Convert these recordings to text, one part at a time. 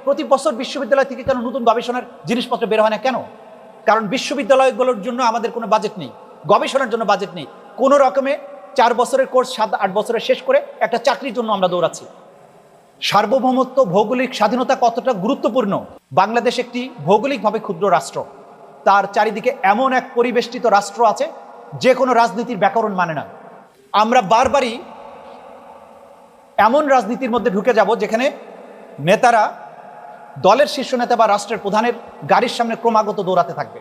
প্রতি বছর বিশ্ববিদ্যালয় থেকে কেন নতুন গবেষণার জিনিসপত্র বের হয় না কেন? কারণ বিশ্ববিদ্যালয়গুলোর জন্য আমাদের কোনো বাজেট নেই, গবেষণার জন্য বাজেট নেই। কোনো রকমে 4 বছরের কোর্স 7-8 বছরে শেষ করে একটা চাকরির জন্য আমরা দৌড়াচ্ছি। সার্বভৌমত্ব, ভৌগোলিক স্বাধীনতা কতটা গুরুত্বপূর্ণ। বাংলাদেশ একটি ভৌগোলিকভাবে ক্ষুদ্র রাষ্ট্র, তার চারিদিকে এমন এক পরিবেষ্টিত রাষ্ট্র আছে যে কোনো রাজনীতির ব্যাকরণ মানে না। আমরা বারবারই এমন রাজনীতির মধ্যে ঢুকে যাব যেখানে নেতারা দলের শীর্ষ নেতা বা রাষ্ট্রের প্রধানের গাড়ির সামনে ক্রমাগত দৌড়াতে থাকবে।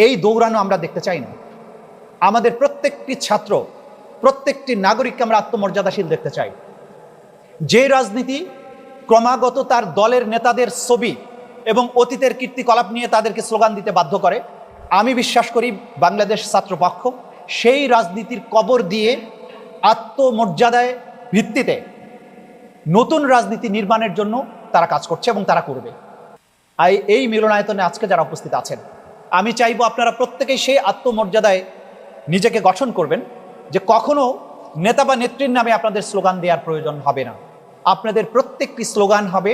এই দৌড়ানো আমরা দেখতে চাই না। আমাদের প্রত্যেকটি ছাত্র, প্রত্যেকটি নাগরিককে আমরা আত্মমর্যাদাশীল দেখতে চাই। যে রাজনীতি ক্রমাগত তার দলের নেতাদের ছবি এবং অতীতের কীর্তিকলাপ নিয়ে তাদেরকে স্লোগান দিতে বাধ্য করে, আমি বিশ্বাস করি বাংলাদেশ ছাত্রপক্ষ সেই রাজনীতির কবর দিয়ে আত্মমর্যাদায় ভিত্তিতে নতুন রাজনীতি নির্মাণের জন্য তারা কাজ করছে এবং তারা করবে। এই মিলনায়তনে আজকে যারা উপস্থিত আছেন, আমি চাইবো আপনারা প্রত্যেকেই সেই আত্মমর্যাদায় নিজেকে গঠন করবেন যে কখনো নেতা বা নেত্রীর নামে আপনাদের স্লোগান দেওয়ার প্রয়োজন হবে না। আপনাদের প্রত্যেকটি স্লোগান হবে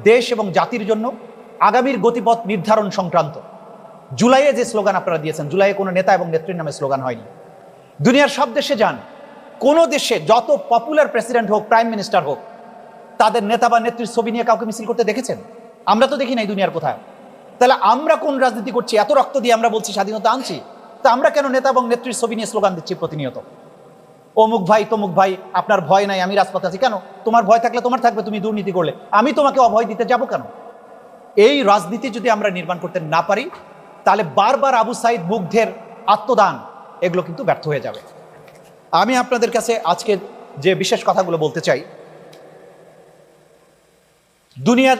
দেশ এবং জাতির জন্য আগামীর গতিপথ নির্ধারণ সংক্রান্ত। জুলাইয়ে যে স্লোগান আপনারা দিয়েছেন, জুলাইয়ে কোনো নেতা এবং নেত্রীর নামে স্লোগান হয়নি। দুনিয়ার সব দেশে যান, কোনো দেশে যত পপুলার প্রেসিডেন্ট হোক, প্রাইম মিনিস্টার হোক, তাদের নেতা বা নেত্রীর ছবি নিয়ে কাউকে মিছিল করতে দেখেছেন? আমরা তো দেখি নাই দুনিয়ার কোথায়। তাহলে আমরা কোন রাজনীতি করছি? এত রক্ত দিয়ে আমরা বলছি স্বাধীনতা আনছি, তা আমরা কেন নেতা এবং নেত্রীর ছবি নিয়ে স্লোগান দিচ্ছি প্রতিনিয়ত? অমুক ভাই তমুক ভাই, আপনার ভয় নাই, আমি রাজপথে আছি। কেন? তোমার ভয় থাকলে তোমার থাকবে, তুমি দুর্নীতি করলে আমি তোমাকে অভয় দিতে যাব কেন? এই রাজনীতি যদি আমরা নির্মাণ করতে না পারি, তাহলে বারবার আবু সাইদ, মুগ্ধের আত্মদান এগুলো কিন্তু ব্যর্থ হয়ে যাবে। আমি আপনাদের কাছে আজকে যে বিশেষ কথাগুলো বলতে চাই, দুনিয়ার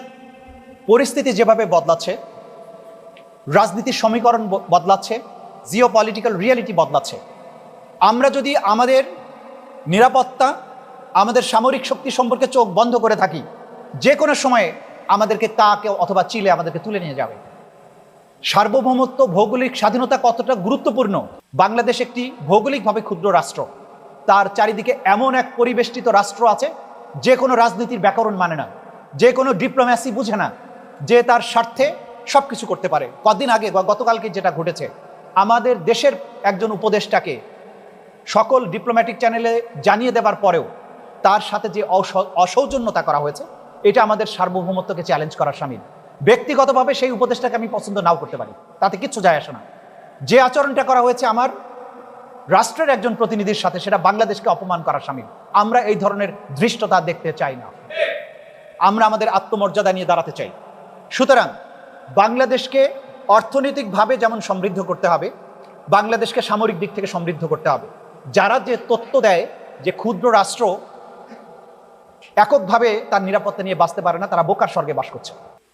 পরিস্থিতি যেভাবে বদলাচ্ছে, রাজনীতির সমীকরণ বদলাচ্ছে, জিও পলিটিক্যাল রিয়ালিটি বদলাচ্ছে। আমরা যদি আমাদের নিরাপত্তা, আমাদের সামরিক শক্তি সম্পর্কে চোখ বন্ধ করে থাকি, যে কোনো সময়ে আমাদেরকে তাকে অথবা চিলে আমাদেরকে তুলে নিয়ে যাবে। সার্বভৌমত্ব, ভৌগোলিক স্বাধীনতা কতটা গুরুত্বপূর্ণ। বাংলাদেশ একটি ভৌগোলিকভাবে ক্ষুদ্র রাষ্ট্র, তার চারিদিকে এমন এক পরিবেষ্টিত রাষ্ট্র আছে যে কোনো রাজনীতির ব্যাকরণ মানে না, যে কোনো ডিপ্লোম্যাসি বুঝে না, যে তার স্বার্থে সব কিছু করতে পারে। কদিন আগে গতকালকে যেটা ঘটেছে, আমাদের দেশের একজন উপদেষ্টাকে সকল ডিপ্লোম্যাটিক চ্যানেলে জানিয়ে দেবার পরেও তার সাথে যে অসৌজন্যতা করা হয়েছে, এটা আমাদের সার্বভৌমত্বকে চ্যালেঞ্জ করার শামিল। ব্যক্তিগতভাবে সেই উপদেষ্টাকে আমি পছন্দ নাও করতে পারি, তাতে কিচ্ছু যায় আসে না। যে আচরণটা করা হয়েছে আমার রাষ্ট্রের একজন প্রতিনিধির সাথে, সেটা বাংলাদেশকে অপমান করার শামিল। আমরা এই ধরনের ধৃষ্টতা দেখতে চাই না। আমরা আমাদের আত্মমর্যাদা নিয়ে দাঁড়াতে চাই। সুতরাং বাংলাদেশকে অর্থনৈতিকভাবে যেমন সমৃদ্ধ করতে হবে, বাংলাদেশকে সামরিক দিক থেকে সমৃদ্ধ করতে হবে। যারা যে তথ্য দেয় যে ক্ষুদ্র রাষ্ট্র এককভাবে তার নিরাপত্তা নিয়ে বাঁচতে পারে না, তারা বোকার স্বর্গে বাস করছে।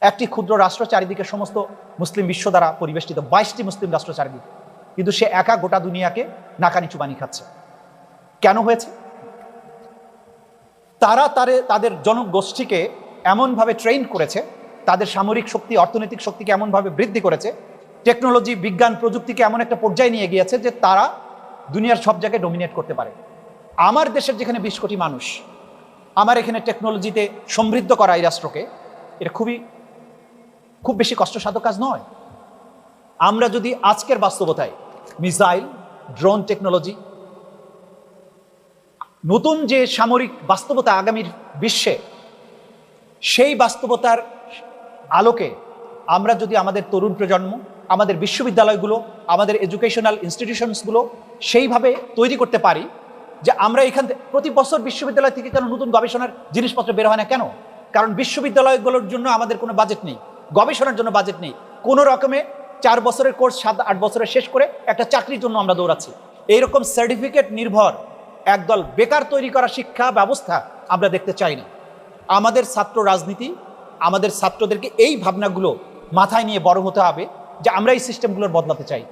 একটি ক্ষুদ্র রাষ্ট্র চারিদিকে সমস্ত মুসলিম বিশ্ব দ্বারা পরিবেষ্টিত, 22টি মুসলিম রাষ্ট্র চারিদিকে, কিন্তু সে একা গোটা দুনিয়াকে নাকানি চুবানি খাচ্ছে। কেন হয়েছে? তারা তাদের জনগোষ্ঠীকে এমনভাবে ট্রেন করেছে, তাদের সামরিক শক্তি, অর্থনৈতিক শক্তিকে এমনভাবে বৃদ্ধি করেছে, টেকনোলজি, বিজ্ঞান, প্রযুক্তিকে এমন একটা পর্যায়ে নিয়ে গিয়েছে যে তারা দুনিয়ার সব জায়গায় ডমিনেট করতে পারে। আমার দেশের যেখানে 20 কোটি মানুষ, আমার এখানে টেকনোলজিতে সমৃদ্ধ করা এই রাষ্ট্রকে, এটা খুব বেশি কষ্টসাধ্য কাজ নয়। আমরা যদি আজকের বাস্তবতায় মিসাইল, ড্রোন টেকনোলজি, নতুন যে সামরিক বাস্তবতা আগামীর বিশ্বে, সেই বাস্তবতার আলোকে আমরা যদি আমাদের তরুণ প্রজন্ম, আমাদের বিশ্ববিদ্যালয়গুলো, আমাদের এডুকেশনাল ইনস্টিটিউশনসগুলো সেইভাবে তৈরি করতে পারি যে আমরা এখান থেকে প্রতি বছর বিশ্ববিদ্যালয় থেকে কেন নতুন গবেষণার জিনিসপত্র বের হয় না কেন? কারণ বিশ্ববিদ্যালয়গুলোর জন্য আমাদের কোনো বাজেট নেই, গবেষণার জন্য বাজেট নেই। কোনো রকমে 4 বছরের কোর্স 7-8 বছরে শেষ করে একটা চাকরির জন্য আমরা দৌড়াচ্ছি। এইরকম সার্টিফিকেট নির্ভর একদল বেকার তৈরি করা শিক্ষা ব্যবস্থা আমরা দেখতে চাই না। আমাদের ছাত্র রাজনীতি, আমাদের ছাত্রদেরকে এই ভাবনাগুলো মাথায় নিয়ে বড় হতে হবে যে আমরা এই সিস্টেমগুলোর বদলাতে চাই।